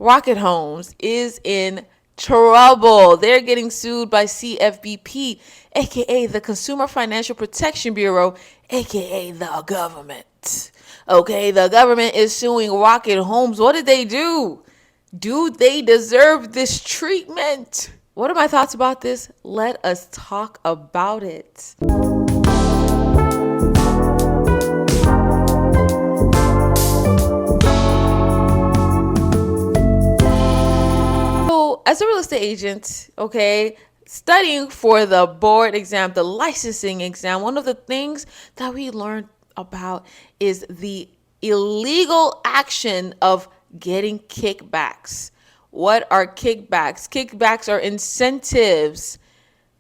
Rocket Homes is in trouble. They're getting sued by CFPB, aka the Consumer Financial Protection Bureau, aka the government. Okay, the government is suing Rocket Homes. What did they do? Do they deserve this treatment? What are my thoughts about this? Let us talk about it. So, as a real estate agent, okay, studying for the board exam, the licensing exam, one of the things that we learned about is the illegal action of getting kickbacks. What are kickbacks? Kickbacks are incentives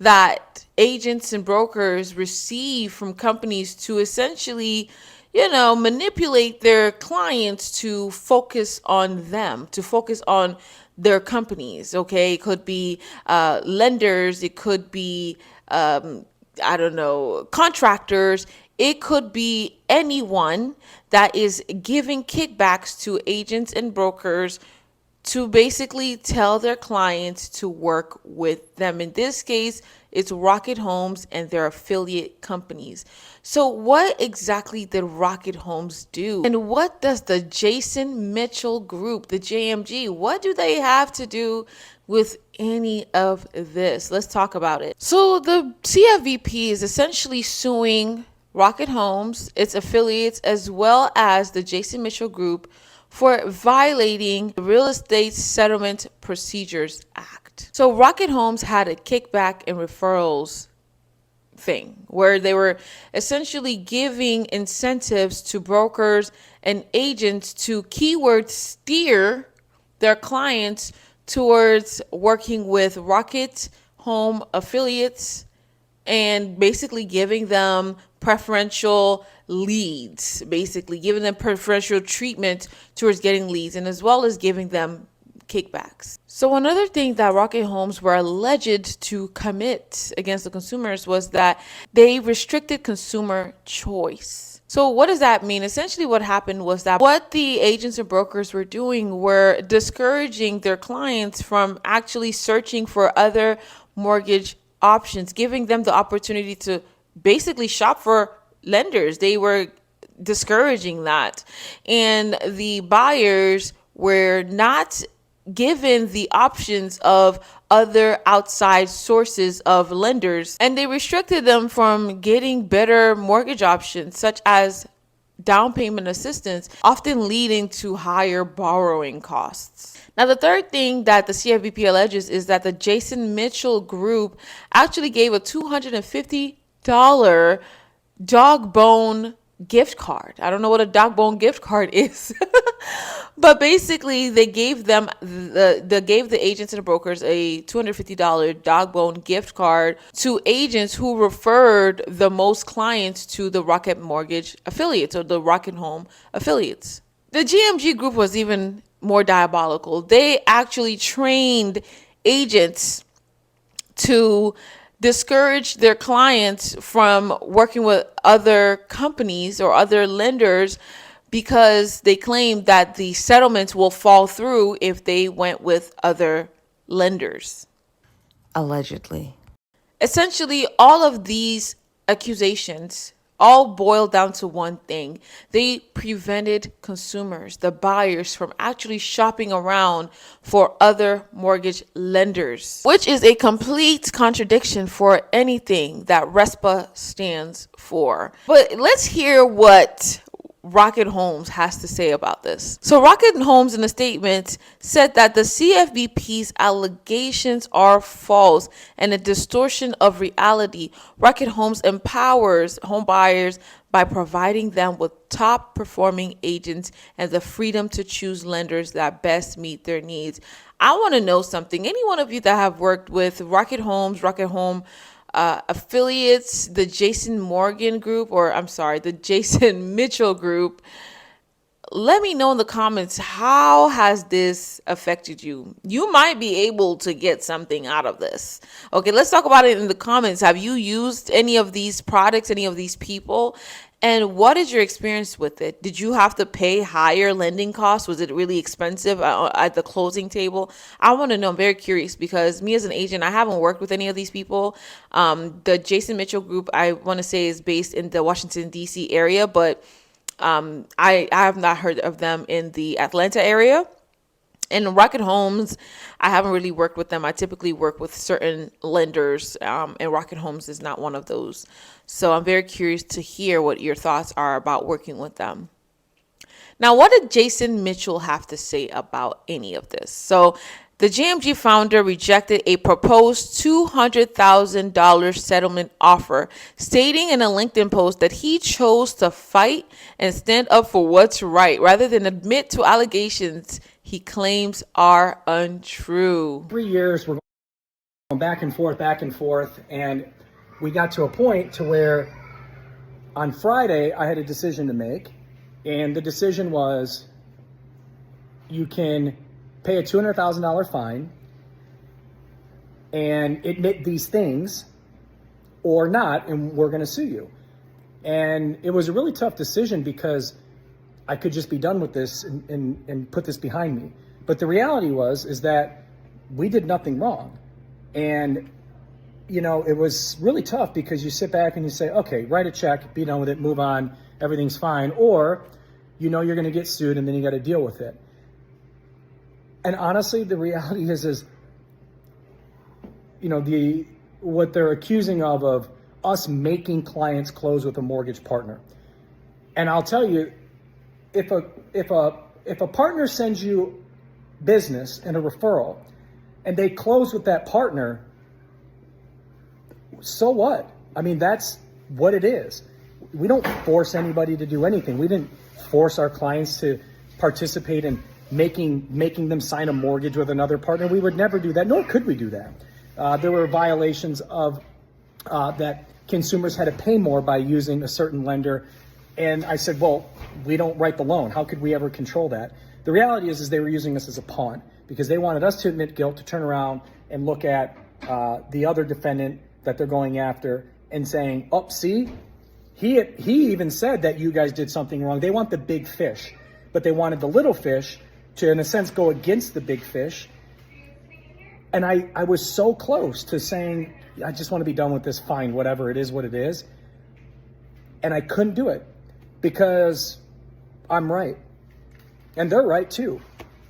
that agents and brokers receive from companies to essentially, manipulate their clients to focus on them, to focus on their companies. Okay. It could be lenders. It could be, I don't know, contractors. It could be anyone that is giving kickbacks to agents and brokers to basically tell their clients to work with them. In this case, it's Rocket Homes and their affiliate companies. So what exactly did Rocket Homes do? And what does the Jason Mitchell Group, the JMG, what do they have to do with any of this? Let's talk about it. So the CFPB is essentially suing Rocket Homes, its affiliates, as well as the Jason Mitchell Group for violating the Real Estate Settlement Procedures Act. So Rocket Homes had a kickback and referrals thing where they were essentially giving incentives to brokers and agents to keyword steer their clients towards working with Rocket Home affiliates and basically giving them preferential leads, basically giving them preferential treatment towards getting leads, and as well as giving them kickbacks. So another thing that Rocket Homes were alleged to commit against the consumers was that they restricted consumer choice. So what does that mean? Essentially what happened was that what the agents and brokers were doing were discouraging their clients from actually searching for other mortgage options, giving them the opportunity to basically shop for lenders. They were discouraging that. And the buyers were not given the options of other outside sources of lenders, and they restricted them from getting better mortgage options, such as down payment assistance, often leading to higher borrowing costs. Now, the third thing that the CFPB alleges is that the Jason Mitchell Group actually gave a $250 dog bone gift card. I don't know what a dog bone gift card is, but basically they gave them the agents and the brokers a $250 dog bone gift card to agents who referred the most clients to the Rocket Mortgage affiliates or the Rocket Home affiliates. The GMG Group was even more diabolical. They actually trained agents to discourage their clients from working with other companies or other lenders because they claimed that the settlements will fall through if they went with other lenders. Allegedly. Essentially, all of these accusations all boil down to one thing. They prevented consumers, the buyers, from actually shopping around for other mortgage lenders, which is a complete contradiction for anything that RESPA stands for. But let's hear what Rocket Homes has to say about this. So Rocket Homes in a statement said that the CFPB's allegations are false and a distortion of reality. Rocket Homes empowers home buyers by providing them with top performing agents and the freedom to choose lenders that best meet their needs. I want to know something. Any one of you that have worked with Rocket Homes, Rocket Home affiliates, the Jason Mitchell Group, let me know in the comments, how has this affected you? You might be able to get something out of this. Okay, let's talk about it in the comments. Have you used any of these products, any of these people? And what is your experience with it? Did you have to pay higher lending costs? Was it really expensive at the closing table? I want to know. I'm very curious because me as an agent, I haven't worked with any of these people. The Jason Mitchell group, I want to say, is based in the Washington, D.C. area, but I have not heard of them in the Atlanta area. In Rocket Homes, I haven't really worked with them. I typically work with certain lenders, and Rocket Homes is not one of those. So I'm very curious to hear what your thoughts are about working with them. Now, what did Jason Mitchell have to say about any of this? So, the JMG founder rejected a proposed $200,000 settlement offer, stating in a LinkedIn post that he chose to fight and stand up for what's right rather than admit to allegations he claims are untrue. 3 years, we're going back and forth, and we got to a point to where on Friday I had a decision to make, and the decision was you can pay a $200,000 fine and admit these things or not, and we're going to sue you. And it was a really tough decision because I could just be done with this and put this behind me. But the reality is that we did nothing wrong. And, you know, it was really tough because you sit back and you say, okay, write a check, be done with it, move on, everything's fine. Or, you know, you're going to get sued and then you got to deal with it. And honestly, the reality is, you know, what they're accusing of us making clients close with a mortgage partner. And I'll tell you, if a partner sends you business and a referral and they close with that partner, so what? I mean, that's what it is. We don't force anybody to do anything. We didn't force our clients to participate in making them sign a mortgage with another partner. We would never do that, nor could we do that. There were violations of that consumers had to pay more by using a certain lender. And I said, well, we don't write the loan. How could we ever control that? The reality is they were using us as a pawn because they wanted us to admit guilt, to turn around and look at the other defendant that they're going after and saying, oh, see, he even said that you guys did something wrong. They want the big fish, but they wanted the little fish to, in a sense, go against the big fish. And I was so close to saying, I just want to be done with this, fine, whatever it is, what it is. And I couldn't do it because I'm right. And they're right too.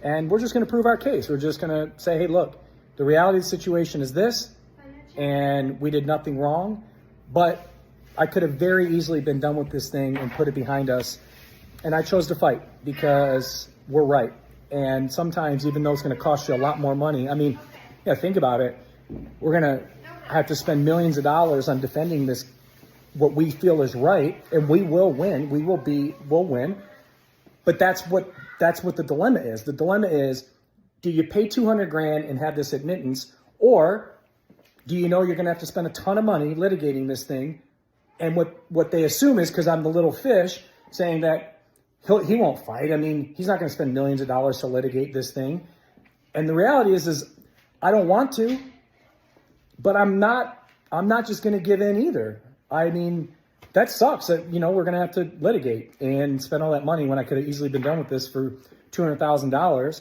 And we're just going to prove our case. We're just going to say, hey, look, the reality of the situation is this, and we did nothing wrong. But I could have very easily been done with this thing and put it behind us. And I chose to fight because we're right. And sometimes, even though it's going to cost you a lot more money, I mean, yeah, think about it. We're going to have to spend millions of dollars on defending this, what we feel is right, and we will win. We'll win. But that's what the dilemma is. The dilemma is, do you pay $200,000 and have this admittance, or do you know you're going to have to spend a ton of money litigating this thing? And what they assume is, because I'm the little fish, saying that he won't fight. I mean, he's not going to spend millions of dollars to litigate this thing. And the reality is I don't want to, but I'm not just going to give in either. I mean, that sucks that, you know, we're going to have to litigate and spend all that money when I could have easily been done with this for $200,000.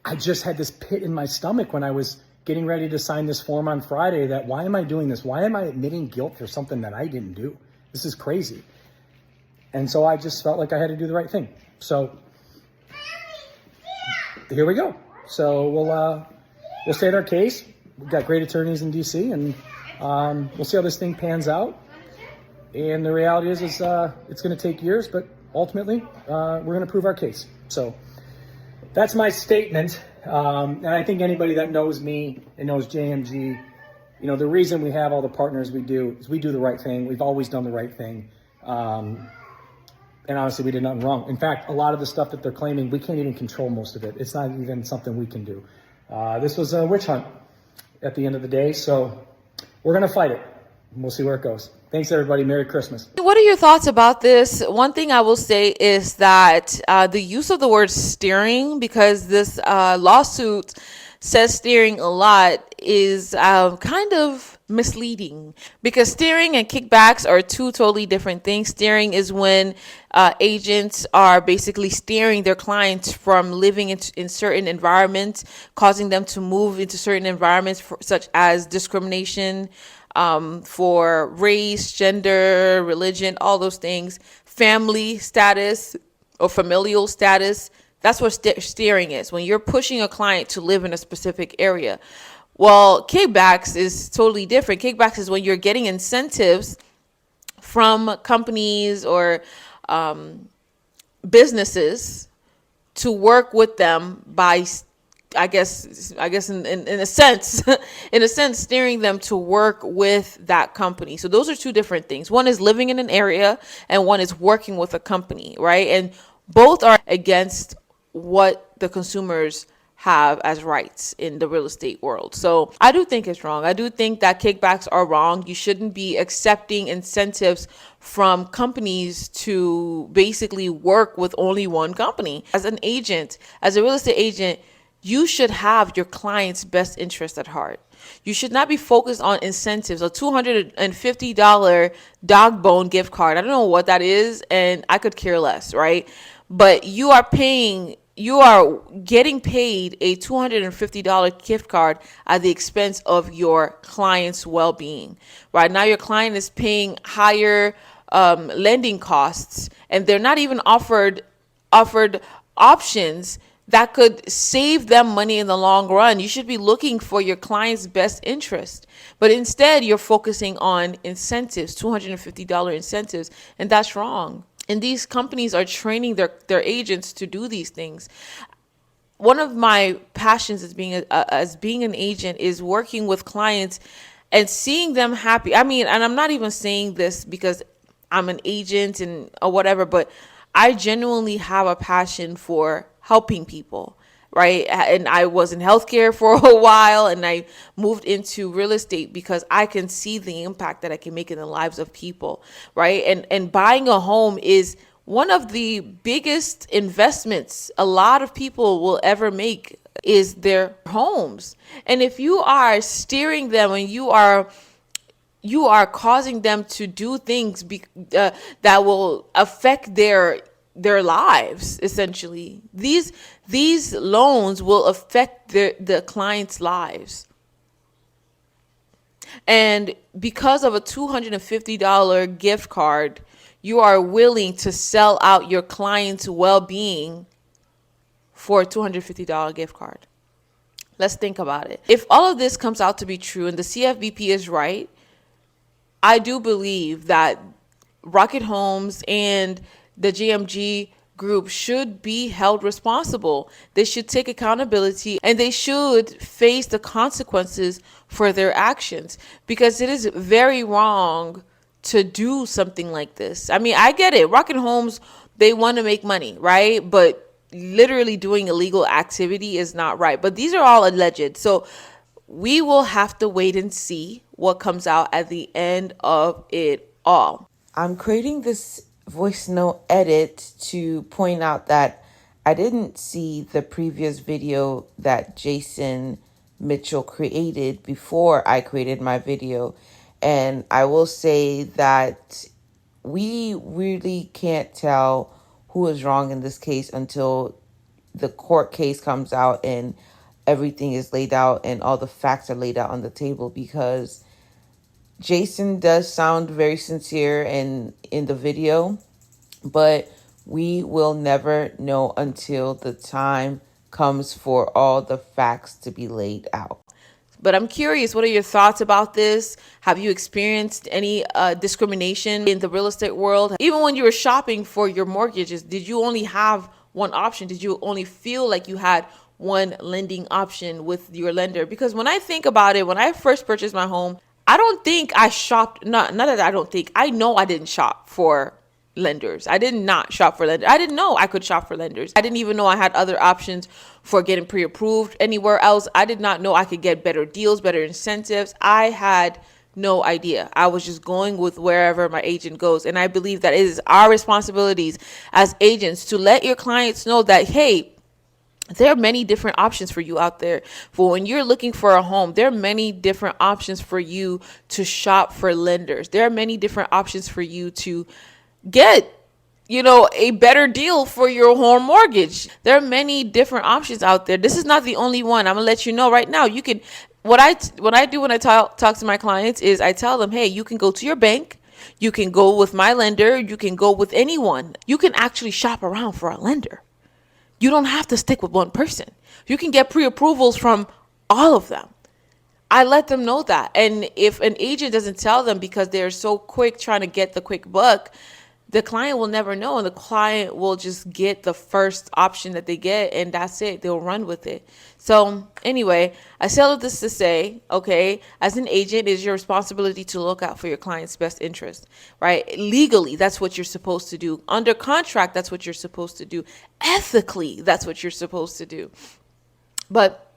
I just had this pit in my stomach when I was getting ready to sign this form on Friday that, why am I doing this? Why am I admitting guilt for something that I didn't do? This is crazy. And so I just felt like I had to do the right thing. So here we go. So we'll state our case. We've got great attorneys in DC, and we'll see how this thing pans out. And the reality is it's going to take years, but ultimately we're going to prove our case. So that's my statement. And I think anybody that knows me and knows JMG, you know, the reason we have all the partners we do is we do the right thing. We've always done the right thing. And honestly, we did nothing wrong. In fact, a lot of the stuff that they're claiming, we can't even control most of it. It's not even something we can do. This was a witch hunt at the end of the day. So we're going to fight it. And we'll see where it goes. Thanks, everybody. Merry Christmas. What are your thoughts about this? One thing I will say is that the use of the word steering, because this lawsuit says steering a lot is kind of misleading, because steering and kickbacks are two totally different things. Steering is when agents are basically steering their clients from living in certain environments, causing them to move into certain environments, such as discrimination, for race, gender, religion, all those things, family status or familial status. That's what steering is, when you're pushing a client to live in a specific area. Well, kickbacks is totally different. Kickbacks is when you're getting incentives from companies or businesses to work with them by, I guess in a sense, in a sense, steering them to work with that company. So those are two different things. One is living in an area and one is working with a company, right? And both are against what the consumers have as rights in the real estate world. So I do think it's wrong. I do think that kickbacks are wrong. You shouldn't be accepting incentives from companies to basically work with only one company. As an agent, as a real estate agent, you should have your client's best interest at heart. You should not be focused on incentives. A $250 dog bone gift card, I don't know what that is, and I could care less, right? But you are getting paid a $250 gift card at the expense of your client's well-being. Right now, your client is paying higher lending costs, and they're not even offered options that could save them money in the long run. You should be looking for your client's best interest, but instead you're focusing on incentives, $250 incentives, and that's wrong. And these companies are training their agents to do these things. One of my passions as being an agent is working with clients and seeing them happy. I mean, and I'm not even saying this because I'm an agent or whatever, but I genuinely have a passion for helping people, right? And I was in healthcare for a while, and I moved into real estate because I can see the impact that I can make in the lives of people, right? And buying a home is one of the biggest investments a lot of people will ever make, is their homes. And if you are steering them and you are causing them to do things that will affect their lives, essentially, these loans will affect the client's lives. And because of a $250 gift card, you are willing to sell out your client's well-being for a $250 gift card. Let's think about it. If all of this comes out to be true and the CFPB is right, I do believe that Rocket Homes and the JMG group should be held responsible. They should take accountability and they should face the consequences for their actions, because it is very wrong to do something like this. I mean, I get it. Rocket Homes, they want to make money, right? But literally doing illegal activity is not right. But these are all alleged. So we will have to wait and see what comes out at the end of it all. I'm creating this voice note edit to point out that I didn't see the previous video that Jason Mitchell created before I created my video. And I will say that we really can't tell who is wrong in this case until the court case comes out and everything is laid out and all the facts are laid out on the table, because Jason does sound very sincere in the video, but we will never know until the time comes for all the facts to be laid out. But I'm curious, what are your thoughts about this? Have you experienced any discrimination in the real estate world? Even when you were shopping for your mortgages, did you only have one option? Did you only feel like you had one lending option with your lender? Because when I think about it, when I first purchased my home, I don't think I shopped. Not that I don't think. I know I didn't shop for lenders. I did not shop for lenders. I didn't know I could shop for lenders. I didn't even know I had other options for getting pre-approved anywhere else. I did not know I could get better deals, better incentives. I had no idea. I was just going with wherever my agent goes. And I believe that it is our responsibilities as agents to let your clients know that, hey, There are many different options for you out there. For when you're looking for a home, there are many different options for you to shop for lenders. There are many different options for you to get, a better deal for your home mortgage. There are many different options out there. This is not the only one. I'm gonna let you know right now. You can, what I do when I talk to my clients is I tell them, hey, you can go to your bank, you can go with my lender, you can go with anyone. You can actually shop around for a lender. You don't have to stick with one person. You can get pre-approvals from all of them. I let them know that. And if an agent doesn't tell them because they're so quick trying to get the quick buck, the client will never know. And the client will just get the first option that they get, and that's it. They'll run with it. So anyway, I say all of this to say, okay, as an agent, it is your responsibility to look out for your client's best interest, right? Legally, that's what you're supposed to do. Under contract, that's what you're supposed to do. Ethically, that's what you're supposed to do. But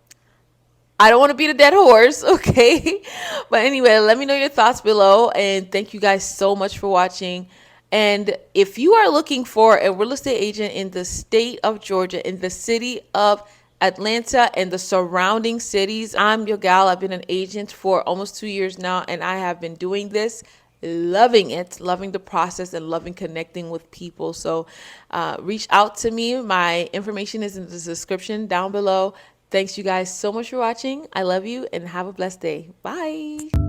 I don't want to beat a dead horse, okay? But anyway, let me know your thoughts below. And thank you guys so much for watching. And if you are looking for a real estate agent in the state of Georgia, in the city of Atlanta and the surrounding cities, I'm your gal. I've been an agent for almost 2 years now, and I have been doing this, loving it, loving the process, and loving connecting with people. So reach out to me. My information is in the description down below. Thanks you guys so much for watching. I love you and have a blessed day. Bye.